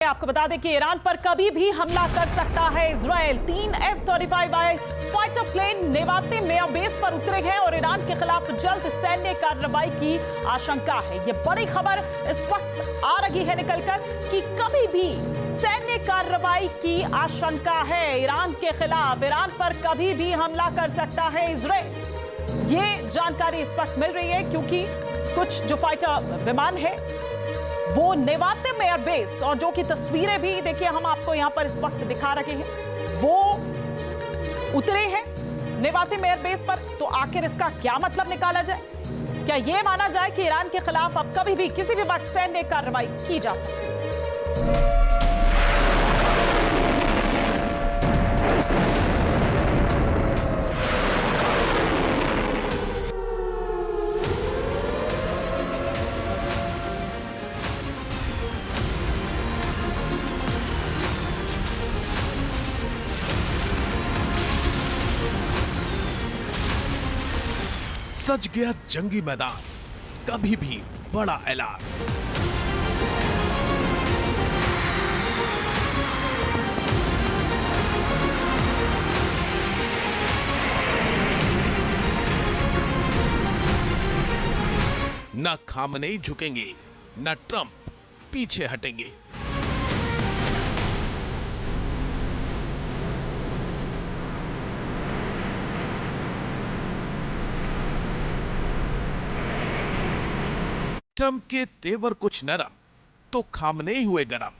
आपको बता दें कि ईरान पर कभी भी हमला कर सकता है इजराइल। 3 F-35 फाइटर प्लेन नेवाते मेया बेस पर उतरे हैं और ईरान के खिलाफ जल्द सैन्य कार्रवाई की आशंका है। यह बड़ी खबर इस वक्त आ रही है निकलकर कि कभी भी सैन्य कार्रवाई की आशंका है ईरान के खिलाफ। ईरान पर कभी भी हमला कर सकता है इजराइल। ये जानकारी इस वक्त मिल रही है क्योंकि कुछ जो फाइटर विमान है वो नेवातिम एयरबेस, और जो की तस्वीरें भी देखिए हम आपको यहां पर इस वक्त दिखा रहे हैं, वो उतरे हैं नेवातिम एयरबेस पर। तो आखिर इसका क्या मतलब निकाला जाए? क्या यह माना जाए कि ईरान के खिलाफ अब कभी भी किसी भी वक्त सैन्य कार्रवाई की जा सकती है? सज गया जंगी मैदान, कभी भी बड़ा ऐलान। न खामनेई झुकेंगे, न ट्रंप पीछे हटेंगे। ट्रंप के तेवर कुछ नरम तो खामनेई हुए गरम।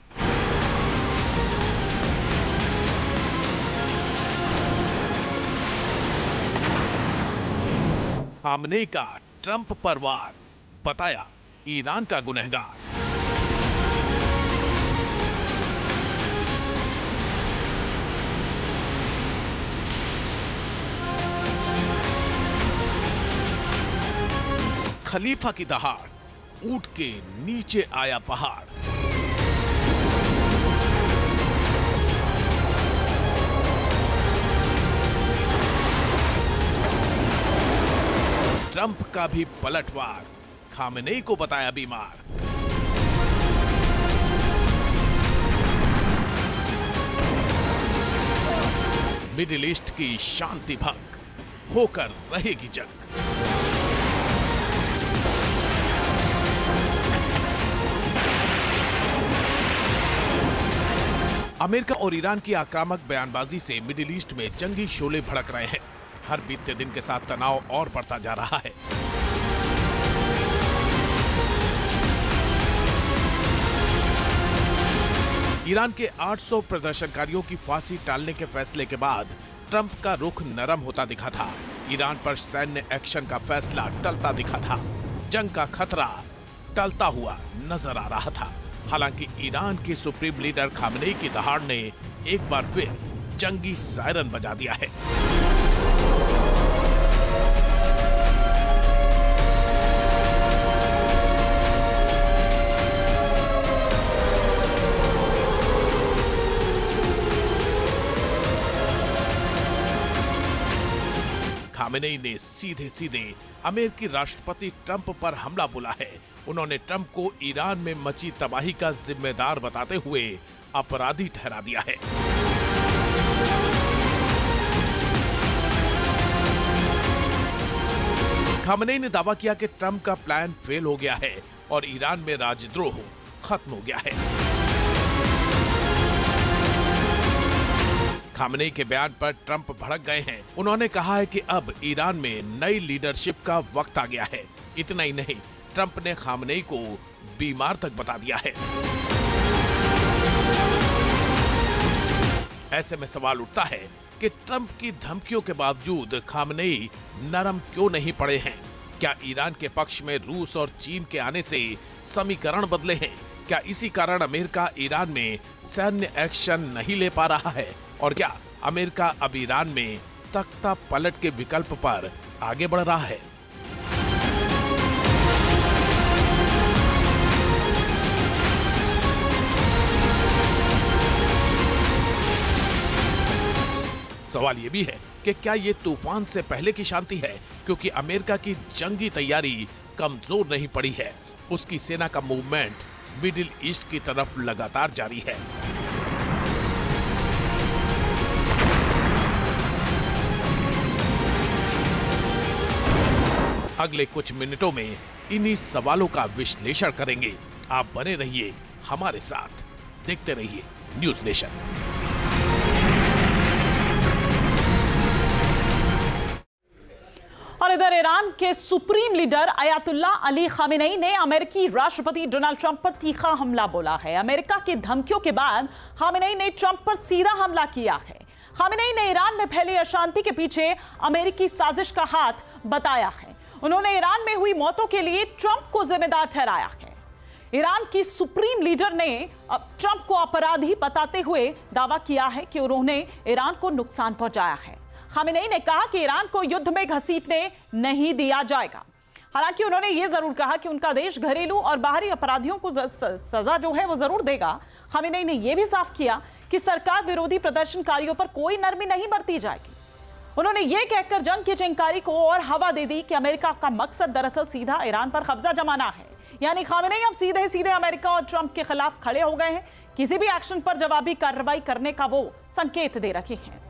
खामनेई का ट्रंप पर वार, बताया ईरान का गुनहगार। खलीफा की दहाड़, ऊंट के नीचे आया पहाड़। ट्रंप का भी पलटवार, खामेनेई को बताया बीमार। मिडिल ईस्ट की शांति भंग होकर रहेगी जंग। अमेरिका और ईरान की आक्रामक बयानबाजी से मिडिल ईस्ट में जंगी शोले भड़क रहे हैं। हर बीतते दिन के साथ तनाव और बढ़ता जा रहा है। ईरान के 800 प्रदर्शनकारियों की फांसी टालने के फैसले के बाद ट्रंप का रुख नरम होता दिखा था। ईरान पर सैन्य एक्शन का फैसला टलता दिखा था। जंग का खतरा टलता हुआ नजर आ रहा था। हालांकि ईरान के सुप्रीम लीडर खामेनेई की दहाड़ ने एक बार फिर जंगी सायरन बजा दिया है। खामेनेई ने सीधे सीधे अमेरिकी राष्ट्रपति ट्रंप पर हमला बोला है। उन्होंने ट्रंप को ईरान में मची तबाही का जिम्मेदार बताते हुए अपराधी ठहरा दिया है। खामेनेई ने दावा किया कि ट्रंप का प्लान फेल हो गया है और ईरान में राजद्रोह खत्म हो गया है। खामेनेई के बयान पर ट्रंप भड़क गए हैं। उन्होंने कहा है कि अब ईरान में नई लीडरशिप का वक्त आ गया है। इतना ही नहीं, ट्रंप ने खामेनेई को बीमार तक बता दिया है। ऐसे में सवाल उठता है कि ट्रंप की धमकियों के बावजूद खामेनेई नरम क्यों नहीं पड़े हैं? क्या ईरान के पक्ष में रूस और चीन के आने से समीकरण बदले हैं? क्या इसी कारण अमेरिका ईरान में सैन्य एक्शन नहीं ले पा रहा है? और क्या अमेरिका अब ईरान में तख्ता पलट के विकल्प पर आगे बढ़ रहा है? सवाल यह भी है कि क्या ये तूफान से पहले की शांति है, क्योंकि अमेरिका की जंगी तैयारी कमजोर नहीं पड़ी है। उसकी सेना का मूवमेंट मिडिल ईस्ट की तरफ लगातार जारी है। अगले कुछ मिनटों में इन्हीं सवालों का विश्लेषण करेंगे। आप बने रहिए हमारे साथ, देखते रहिए न्यूज नेशन। और इधर ईरान के supreme leader Ayatollah Ali Khamenei ने अमेरिकी राष्ट्रपति डोनाल्ड ट्रंप पर तीखा हमला बोला है। अमेरिका की धमकियों के बाद खामेनेई ने ट्रंप पर सीधा हमला किया है। खामेनेई ने ईरान में फैली अशांति के पीछे अमेरिकी साजिश का हाथ बताया है। उन्होंने ईरान में हुई मौतों के लिए ट्रंप को जिम्मेदार ठहराया है। ईरान की सुप्रीम लीडर ने ट्रंप को अपराधी बताते हुए दावा किया है कि उन्होंने ईरान को नुकसान पहुंचाया है। खामेनेई ने कहा कि ईरान को युद्ध में घसीटने नहीं दिया जाएगा। हालांकि उन्होंने यह जरूर कहा कि उनका देश घरेलू और बाहरी अपराधियों को सजा जो है वो जरूर देगा। खामेनेई ने यह भी साफ किया कि सरकार विरोधी प्रदर्शनकारियों पर कोई नरमी नहीं बरती जाएगी। उन्होंने यह कहकर जंग की चिंगारी को और हवा दे दी कि अमेरिका का मकसद दरअसल सीधा ईरान पर कब्जा जमाना है। यानी खामेनेई अब सीधे सीधे अमेरिका और ट्रंप के खिलाफ खड़े हो गए हैं। किसी भी एक्शन पर जवाबी कार्रवाई करने का वो संकेत दे रखे हैं।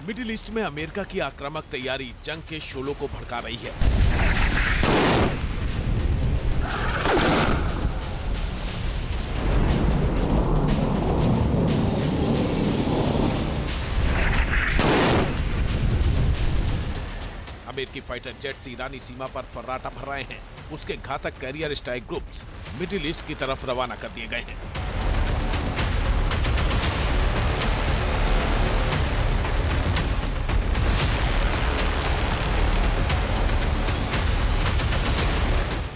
मिडिल ईस्ट में अमेरिका की आक्रामक तैयारी जंग के शोलों को भड़का रही है। अमेरिकी फाइटर जेट्स ईरानी सीमा पर फर्राटा भर रहे हैं। उसके घातक carrier strike groups middle east की तरफ रवाना कर दिए गए हैं।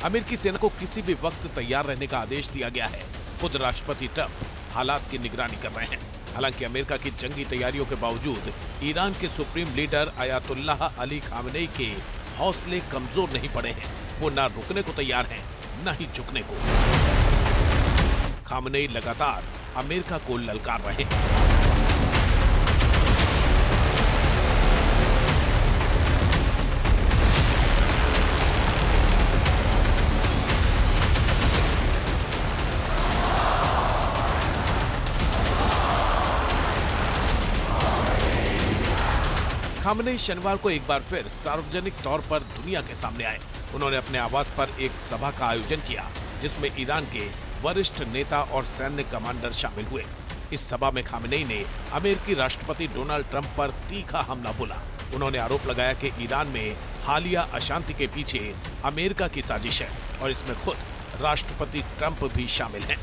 अमेरिकी सेना को किसी भी वक्त तैयार रहने का आदेश दिया गया है। खुद राष्ट्रपति ट्रंप हालात की निगरानी कर रहे हैं। हालांकि अमेरिका की जंगी तैयारियों के बावजूद ईरान के supreme leader Ayatollah Ali Khamenei के हौसले कमजोर नहीं पड़े हैं। वो ना रुकने को तैयार हैं, न ही झुकने को। खामेनेई लगातार अमेरिका को ललकार रहे हैं। खामेनेई शनिवार को एक बार फिर सार्वजनिक तौर पर दुनिया के सामने आए। उन्होंने अपने आवास पर एक सभा का आयोजन किया, जिसमें ईरान के वरिष्ठ नेता और सैन्य कमांडर शामिल हुए। इस सभा में खामेनेई ने अमेरिकी राष्ट्रपति डोनाल्ड ट्रंप पर तीखा हमला बोला। उन्होंने आरोप लगाया कि ईरान में हालिया अशांति के पीछे अमेरिका की साजिश है और इसमें खुद राष्ट्रपति ट्रंप भी शामिल हैं।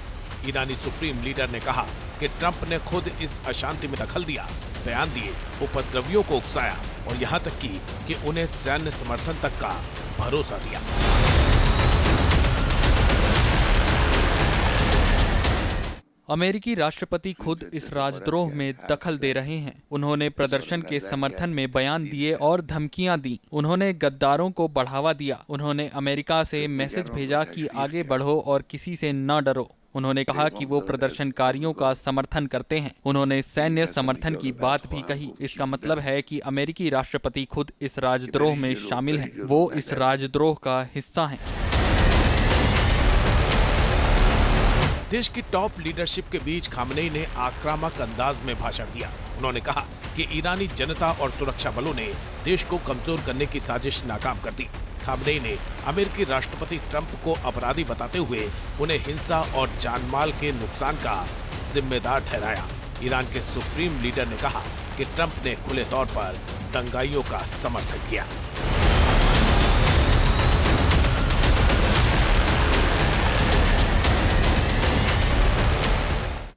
ईरानी सुप्रीम लीडर ने कहा कि ट्रंप ने खुद इस अशांति में दखल दिया, बयान दिए, उपद्रवियों को उकसाया और यहां तक कि उन्हें सैन्य समर्थन तक का भरोसा दिया। अमेरिकी राष्ट्रपति खुद इस राजद्रोह में दखल दे रहे हैं। उन्होंने प्रदर्शन के समर्थन में बयान दिए और धमकियां दी। उन्होंने गद्दारों को बढ़ावा दिया। उन्होंने अमेरिका से मैसेज भेजा कि आगे बढ़ो और किसी से न डरो। उन्होंने कहा कि वो प्रदर्शनकारियों का समर्थन करते हैं। उन्होंने सैन्य समर्थन की बात भी कही। इसका मतलब है कि अमेरिकी राष्ट्रपति खुद इस राजद्रोह में शामिल हैं। वो इस राजद्रोह का हिस्सा हैं। देश की टॉप लीडरशिप के बीच खामेनेई ने आक्रामक अंदाज में भाषण दिया। उन्होंने कहा कि ईरानी जनता और सुरक्षा बलों ने देश को कमजोर करने की साजिश नाकाम कर दी। खामेनेई ने अमेरिकी राष्ट्रपति ट्रंप को अपराधी बताते हुए उन्हें हिंसा और जानमाल के नुकसान का जिम्मेदार ठहराया। ईरान के सुप्रीम लीडर ने कहा कि ट्रंप ने खुले तौर पर दंगाइयों का समर्थन किया।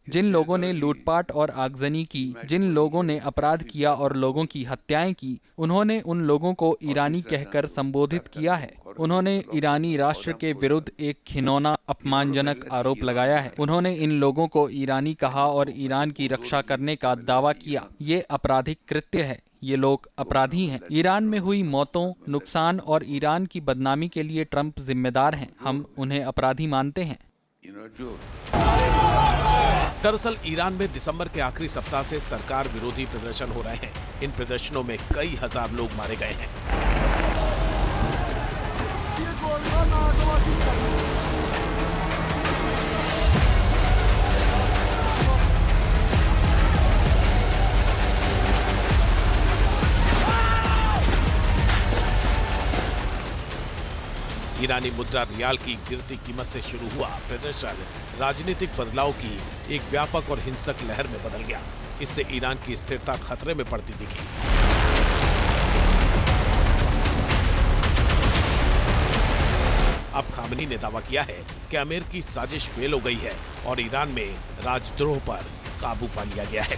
जिन लोगों ने लूटपाट और आगजनी की, जिन लोगों ने अपराध किया और लोगों की हत्याएं की, उन्होंने उन लोगों को ईरानी कहकर संबोधित किया है। उन्होंने ईरानी राष्ट्र के विरुद्ध एक घिनौना अपमानजनक आरोप लगाया है। उन्होंने इन लोगों को ईरानी कहा और ईरान की रक्षा करने का दावा किया। ये आपराधिक कृत्य है। ये लोग अपराधी हैं। ईरान में हुई मौतों, नुकसान और ईरान की बदनामी के लिए ट्रंप जिम्मेदार हैं। हम उन्हें अपराधी मानते हैं। दरअसल ईरान में दिसंबर के आखिरी सप्ताह से सरकार विरोधी प्रदर्शन हो रहे हैं। इन प्रदर्शनों में कई हजार लोग मारे गए हैं। ईरानी मुद्रा रियाल की गिरती कीमत से शुरू हुआ प्रदर्शन राजनीतिक बदलाव की एक व्यापक और हिंसक लहर में बदल गया। इससे ईरान की स्थिरता खतरे में पड़ती दिखी। अब खामनी ने दावा किया है कि अमेरिकी साजिश फेल हो गई है और ईरान में राजद्रोह पर काबू पा लिया गया है।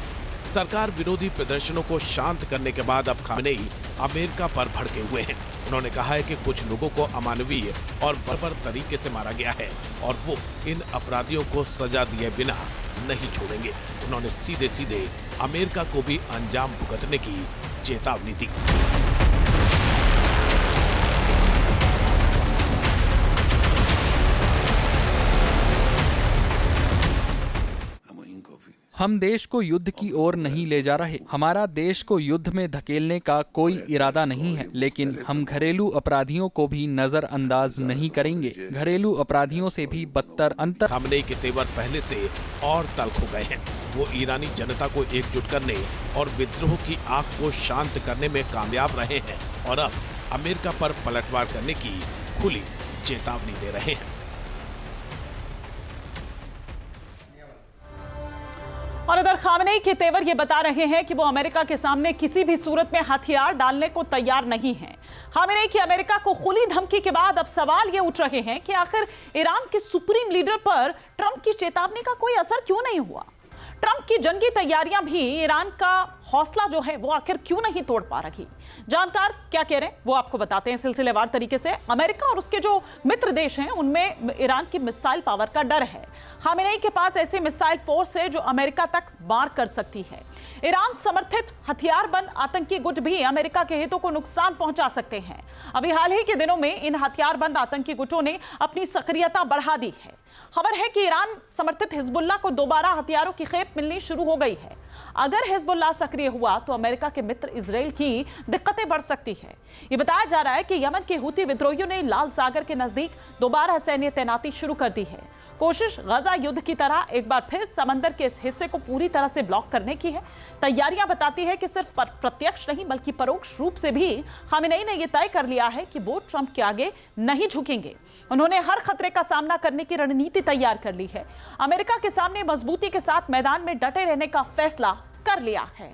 सरकार विरोधी प्रदर्शनों को शांत करने के बाद अब खामनेई अमेरिका पर भड़के हुए हैं। उन्होंने कहा है कि कुछ लोगों को अमानवीय और बर्बर तरीके से मारा गया है और वो इन अपराधियों को सजा दिए बिना नहीं छोड़ेंगे। उन्होंने सीधे सीधे अमेरिका को भी अंजाम भुगतने की चेतावनी दी। हम देश को युद्ध की ओर नहीं ले जा रहे। हमारा देश को युद्ध में धकेलने का कोई इरादा नहीं है, लेकिन हम घरेलू अपराधियों को भी नजरअंदाज नहीं करेंगे। घरेलू अपराधियों से भी बदतर अंतर। खामनेई के तेवर पहले से और तल्ख हो गए हैं। वो ईरानी जनता को एकजुट करने और विद्रोह की आग को शांत करने में कामयाब रहे हैं और अब अमेरिका पर पलटवार करने की खुली चेतावनी दे रहे हैं। और इधर खामनेई के तेवर ये बता रहे हैं कि वो अमेरिका के सामने किसी भी सूरत में हथियार डालने को तैयार नहीं हैं। खामनेई की अमेरिका को खुली धमकी के बाद अब सवाल ये उठ रहे हैं कि आखिर ईरान के सुप्रीम लीडर पर ट्रंप की चेतावनी का कोई असर क्यों नहीं हुआ। ट्रंप की जंगी तैयारियां भी ईरान का हौसला जो है वो आखिर क्यों नहीं तोड़ पा रही। जानकार क्या कह रहे हैं वो आपको बताते हैं सिलसिलेवार तरीके से। अमेरिका और उसके जो मित्र देश हैं उनमें ईरान की मिसाइल पावर का डर है। खामेनेई के पास ऐसी मिसाइल फोर्स है जो अमेरिका तक मार कर सकती है। ईरान समर्थित हथियारबंद आतंकी गुट भी अमेरिका के हितों को नुकसान पहुंचा सकते हैं। अभी हाल ही के दिनों में इन हथियारबंद आतंकी गुटों ने अपनी सक्रियता बढ़ा दी है। खबर है कि ईरान समर्थित हिजबुल्लाह को दोबारा हथियारों की खेप मिलनी शुरू हो गई है। अगर हिजबुल्लाह सक्रिय हुआ तो अमेरिका के मित्र इजराइल की दिक्कतें बढ़ सकती है। ये बताया जा रहा है कि यमन के हूती विद्रोहियों ने लाल सागर के नजदीक दोबारा सैन्य तैनाती शुरू कर दी है। कोशिश गजा युद्ध की तरह एक बार फिर समंदर के इस हिस्से को पूरी तरह से ब्लॉक करने की है। तैयारियां बताती है कि सिर्फ प्रत्यक्ष नहीं बल्कि परोक्ष रूप से भी खामेनेई ने यह तय कर लिया है कि वो ट्रंप के आगे नहीं झुकेंगे। उन्होंने हर खतरे का सामना करने की रणनीति तैयार कर ली है। अमेरिका के सामने मजबूती के साथ मैदान में डटे रहने का फैसला कर लिया है।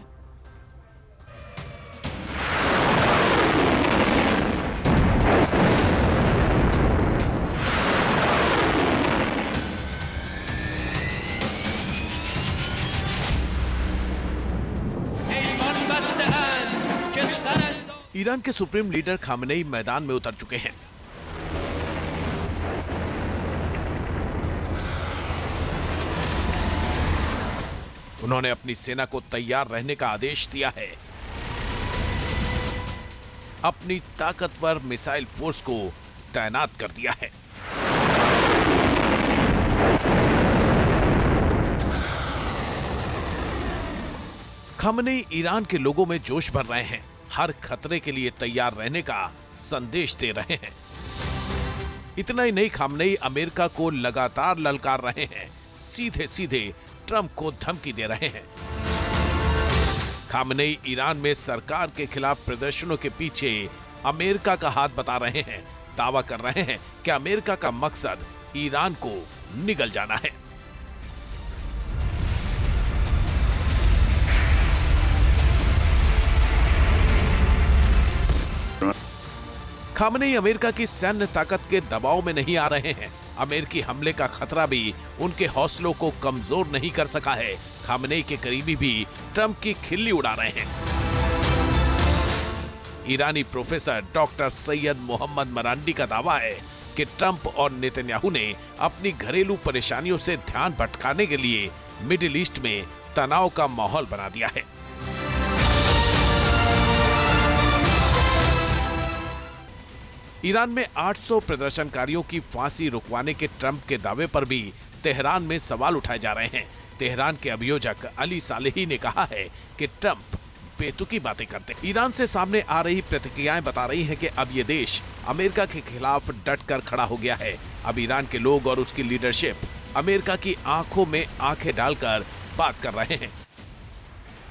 ईरान के सुप्रीम लीडर खामेनेई मैदान में उतर चुके हैं। उन्होंने अपनी सेना को तैयार रहने का आदेश दिया है। अपनी ताकतवर मिसाइल फोर्स को तैनात कर दिया है। खामेनेई ईरान के लोगों में जोश भर रहे हैं, हर खतरे के लिए तैयार रहने का संदेश दे रहे हैं। इतना ही नहीं, खामेनेई अमेरिका को लगातार ललकार रहे हैं, सीधे सीधे ट्रंप को धमकी दे रहे हैं। खामेनेई ईरान में सरकार के खिलाफ प्रदर्शनों के पीछे अमेरिका का हाथ बता रहे हैं। दावा कर रहे हैं कि अमेरिका का मकसद ईरान को निगल जाना है। खामेनेई अमेरिका की सैन्य ताकत के दबाव में नहीं आ रहे हैं। अमेरिकी हमले का खतरा भी उनके हौसलों को कमजोर नहीं कर सका है। खामेनेई के करीबी भी ट्रंप की खिल्ली उड़ा रहे हैं। ईरानी प्रोफेसर डॉक्टर सैयद मोहम्मद मरांडी का दावा है कि ट्रंप और नेतन्याहू ने अपनी घरेलू परेशानियों से ध्यान भटकाने के लिए मिडिल ईस्ट में तनाव का माहौल बना दिया है। ईरान में 800 प्रदर्शनकारियों की फांसी रुकवाने के ट्रंप के दावे पर भी तेहरान में सवाल उठाए जा रहे हैं। तेहरान के अभियोजक अली सालेही ने कहा है कि ट्रंप बेतुकी बातें करते हैं। ईरान से सामने आ रही प्रतिक्रियाएं बता रही हैं कि अब ये देश अमेरिका के खिलाफ डटकर खड़ा हो गया है। अब ईरान के लोग और उसकी लीडरशिप अमेरिका की आंखों में आंखें डालकर बात कर रहे हैं।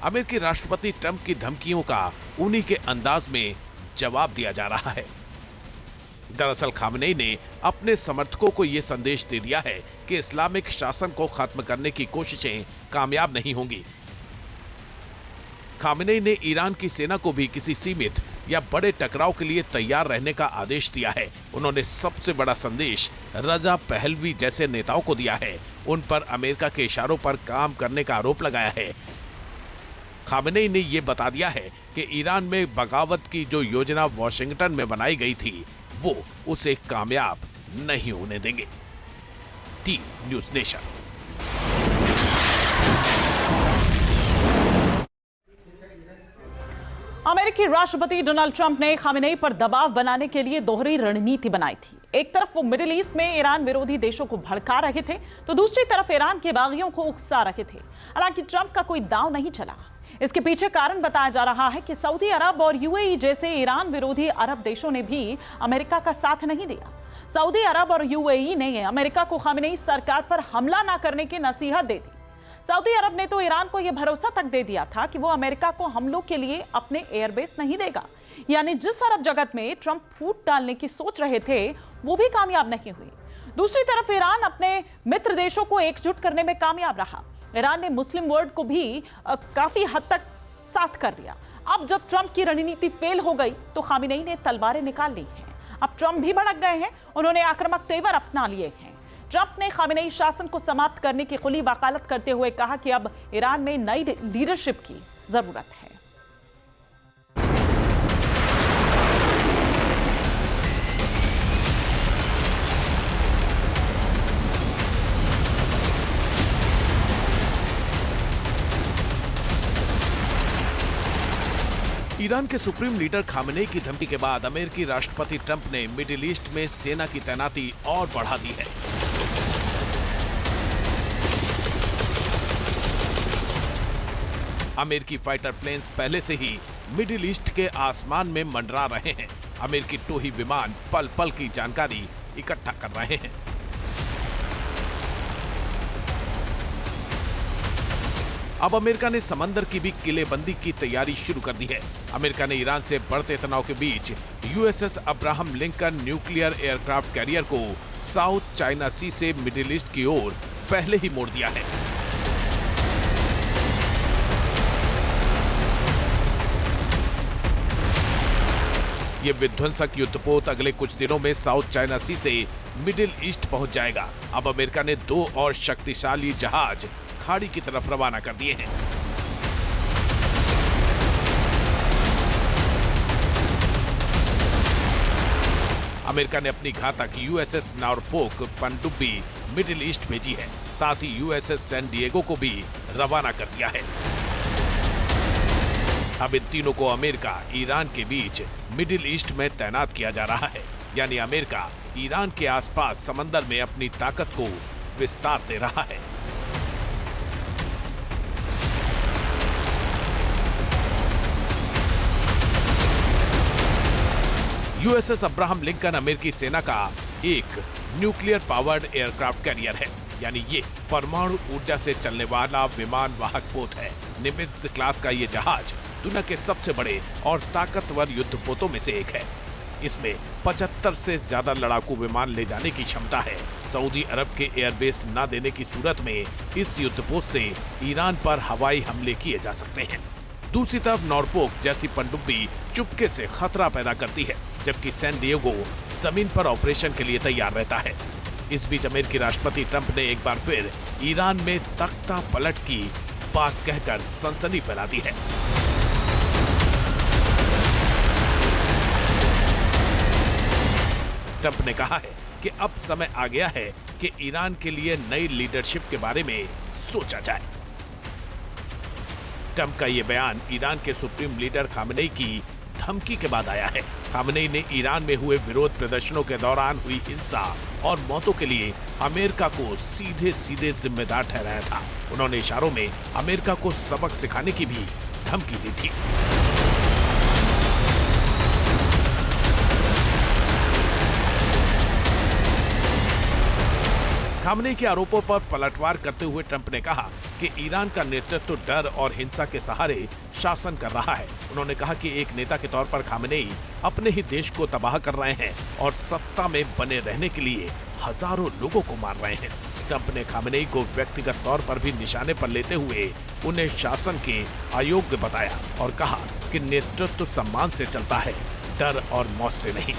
अमेरिकी राष्ट्रपति ट्रंप की धमकियों का उन्हीं के अंदाज में जवाब दिया जा रहा है। दरअसल खामनेई ने अपने समर्थकों को यह संदेश दे दिया है कि इस्लामिक शासन को खत्म करने की कोशिशें कामयाब नहीं होंगी। खामनेई ने ईरान की सेना को भी किसी सीमित या बड़े टकराव के लिए तैयार रहने का आदेश दिया है। उन्होंने सबसे बड़ा संदेश रजा पहलवी जैसे नेताओं को दिया है। उन पर अमेरिका के इशारों पर काम करने का आरोप लगाया है। खामनेई ने यह बता दिया है कि ईरान में बगावत की जो योजना वॉशिंगटन में बनाई गई थी वो उसे कामयाब नहीं होने देंगे। T news nation. अमेरिकी राष्ट्रपति डोनाल्ड ट्रंप ने खामेनेई पर दबाव बनाने के लिए दोहरी रणनीति बनाई थी। एक तरफ वो मिडिल ईस्ट में ईरान विरोधी देशों को भड़का रहे थे, तो दूसरी तरफ ईरान के बागियों को उकसा रहे थे। हालांकि ट्रंप का कोई दांव नहीं चला। इसके पीछे कारण बताया जा रहा है कि सऊदी अरब और यूएई जैसे ईरान विरोधी अरब देशों ने भी अमेरिका का साथ नहीं दिया। सऊदी अरब और यूएई ने अमेरिका को खामेनेई सरकार पर हमला न करने की नसीहत दे दी। सऊदी अरब ने तो ईरान को यह भरोसा तक दे दिया था कि वो अमेरिका को हमलों के लिए अपने एयरबेस नहीं देगा। यानी जिस अरब जगत में ट्रंप फूट डालने की सोच रहे थे वो भी कामयाब नहीं हुई। दूसरी तरफ ईरान अपने मित्र देशों को एकजुट करने में कामयाब रहा। ईरान ने मुस्लिम वर्ल्ड को भी काफी हद तक साथ कर दिया। अब जब ट्रंप की रणनीति फेल हो गई तो खामेनेई ने तलवारें निकाल ली हैं। अब ट्रंप भी भड़क गए हैं। उन्होंने आक्रामक तेवर अपना लिए हैं। ट्रंप ने खामेनेई शासन को समाप्त करने की खुली वकालत करते हुए कहा कि अब ईरान में नई लीडरशिप की जरूरत है। ईरान के सुप्रीम लीडर खामेनेई की धमकी के बाद अमेरिकी राष्ट्रपति ट्रंप ने मिडिल ईस्ट में सेना की तैनाती और बढ़ा दी है। अमेरिकी फाइटर प्लेन्स पहले से ही मिडिल ईस्ट के आसमान में मंडरा रहे हैं। अमेरिकी टोही विमान पल पल की जानकारी इकट्ठा कर रहे हैं। अब अमेरिका ने समंदर की भी किलेबंदी की तैयारी शुरू कर दी है। अमेरिका ने ईरान से बढ़ते तनाव के बीच USS Abraham Lincoln nuclear aircraft carrier को साउथ चाइना सी से मिडिल ईस्ट की ओर पहले ही मोड़ दिया है। ये विध्वंसक युद्धपोत अगले कुछ दिनों में साउथ चाइना सी से मिडिल ईस्ट पहुंच जाएगा। अब अमेरिका ने 2 और शक्तिशाली जहाज खाड़ी की तरफ रवाना कर दिए हैं। अमेरिका ने अपनी घातक यूएसएस नॉरफोक पनडुब्बी मिडिल ईस्ट भेजी है। साथ ही यूएसएस सैन डिएगो को भी रवाना कर दिया है। अब इन तीनों को अमेरिका ईरान के बीच मिडिल ईस्ट में तैनात किया जा रहा है। यानी अमेरिका ईरान के आसपास समंदर में अपनी ताकत को विस्तार दे रहा है। यूएसएस अब्राहम लिंकन अमेरिकी सेना का एक न्यूक्लियर पावर्ड एयरक्राफ्ट कैरियर है। यानी ये परमाणु ऊर्जा से चलने वाला विमान वाहक पोत है। निमित्ज क्लास का ये जहाज दुनिया के सबसे बड़े और ताकतवर युद्धपोतों में से एक है। इसमें 75 से ज्यादा लड़ाकू विमान ले जाने की क्षमता है। सऊदी अरब के एयरबेस न देने की सूरत में इस युद्धपोत से ईरान पर हवाई हमले किए जा सकते हैं। दूसरी तरफ नॉरफोक जैसी पनडुब्बी चुपके से खतरा पैदा करती है, जबकि सैन डिएगो जमीन पर ऑपरेशन के लिए तैयार रहता है। इस बीच अमेरिकी राष्ट्रपति ट्रंप ने एक बार फिर ईरान में तख्ता पलट की बात कहकर सनसनी फैला दी है। ट्रंप ने कहा है कि अब समय आ गया है कि ईरान के लिए नई लीडरशिप के बारे में सोचा जाए। ट्रंप का यह बयान ईरान के सुप्रीम लीडर खामेनेई की धमकी के बाद आया है। खामनेई ने ईरान में हुए विरोध प्रदर्शनों के दौरान हुई हिंसा और मौतों के लिए अमेरिका को सीधे सीधे जिम्मेदार ठहराया था। उन्होंने इशारों में अमेरिका को सबक सिखाने की भी धमकी दी थी। खामनेई के आरोपों पर पलटवार करते हुए ट्रंप ने कहा कि ईरान का नेतृत्व डर और हिंसा के सहारे शासन कर रहा है। उन्होंने कहा कि एक नेता के तौर पर खामनेई अपने ही देश को तबाह कर रहे हैं और सत्ता में बने रहने के लिए हजारों लोगों को मार रहे हैं। ट्रंप ने खामनेई को व्यक्तिगत तौर पर भी निशाने पर लेते हुए उन्हें शासन के अयोग्य बताया और कहा कि नेतृत्व सम्मान से चलता है, डर और मौत से नहीं।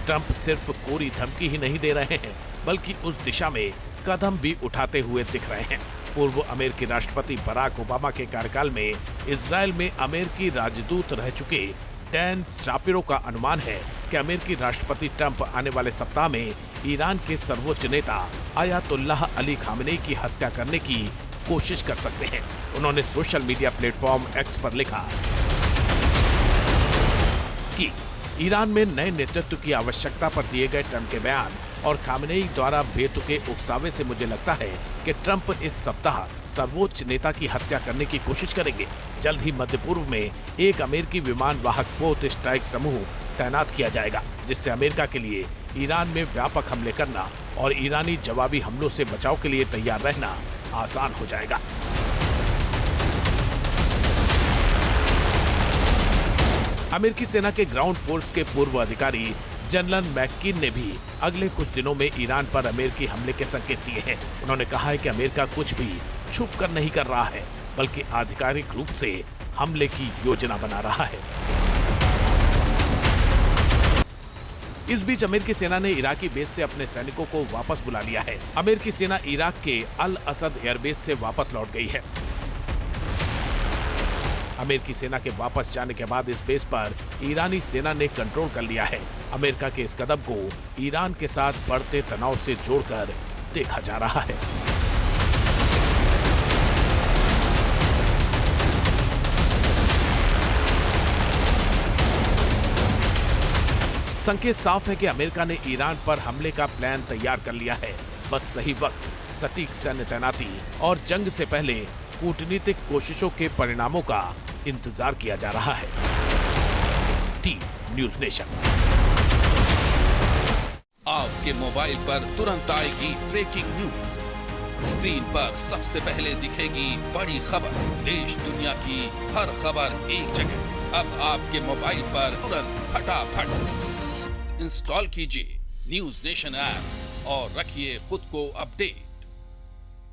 ट्रंप सिर्फ कोरी धमकी ही नहीं दे रहे हैं, बल्कि उस दिशा में कदम भी उठाते हुए दिख रहे हैं। पूर्व अमेरिकी राष्ट्रपति बराक ओबामा के कार्यकाल में इजराइल में अमेरिकी राजदूत रह चुके डैन शापिरो का अनुमान है कि अमेरिकी राष्ट्रपति ट्रंप आने वाले सप्ताह में ईरान के सर्वोच्च नेता अयातुल्लाह अली खामनेई की हत्या करने की कोशिश कर सकते हैं। उन्होंने सोशल मीडिया प्लेटफॉर्म एक्स पर लिखा कि ईरान में नए नेतृत्व की आवश्यकता पर दिए गए ट्रंप के बयान और खामनेई द्वारा बेतुके उकसावे से मुझे लगता है कि ट्रंप इस सप्ताह सर्वोच्च नेता की हत्या करने की कोशिश करेंगे। जल्द ही मध्य पूर्व में एक अमेरिकी विमान वाहक पोत स्ट्राइक समूह तैनात किया जाएगा, जिससे अमेरिका के लिए ईरान में व्यापक हमले करना और ईरानी जवाबी हमलों से बचाव के लिए तैयार रहना आसान हो जाएगा। अमेरिकी सेना के ग्राउंड फोर्स के पूर्व अधिकारी जनरल मैक्किन ने भी अगले कुछ दिनों में ईरान पर अमेरिकी हमले के संकेत दिए हैं। उन्होंने कहा है कि अमेरिका कुछ भी छुप कर नहीं कर रहा है, बल्कि आधिकारिक रूप से हमले की योजना बना रहा है। इस बीच अमेरिकी सेना ने इराकी बेस से अपने सैनिकों को वापस बुला लिया है। अमेरिकी सेना इराक के अल असद एयरबेस से वापस लौट गई है। अमेरिकी सेना के वापस जाने के बाद इस बेस पर ईरानी सेना ने कंट्रोल कर लिया है। अमेरिका के इस कदम को ईरान के साथ बढ़ते तनाव से जोड़कर देखा जा रहा है। संकेत साफ है कि अमेरिका ने ईरान पर हमले का प्लान तैयार कर लिया है। बस सही वक्त, सटीक सैन्य तैनाती और जंग से पहले कूटनीतिक कोशिशों के परिणामों का इंतजार किया जा रहा है। T news nation. आपके मोबाइल पर तुरंत आएगी ब्रेकिंग न्यूज। स्क्रीन पर सबसे पहले दिखेगी बड़ी खबर। देश दुनिया की हर खबर एक जगह। अब आपके मोबाइल पर तुरंत फटाफट इंस्टॉल कीजिए न्यूज़ नेशन ऐप और रखिए खुद को अपडेट।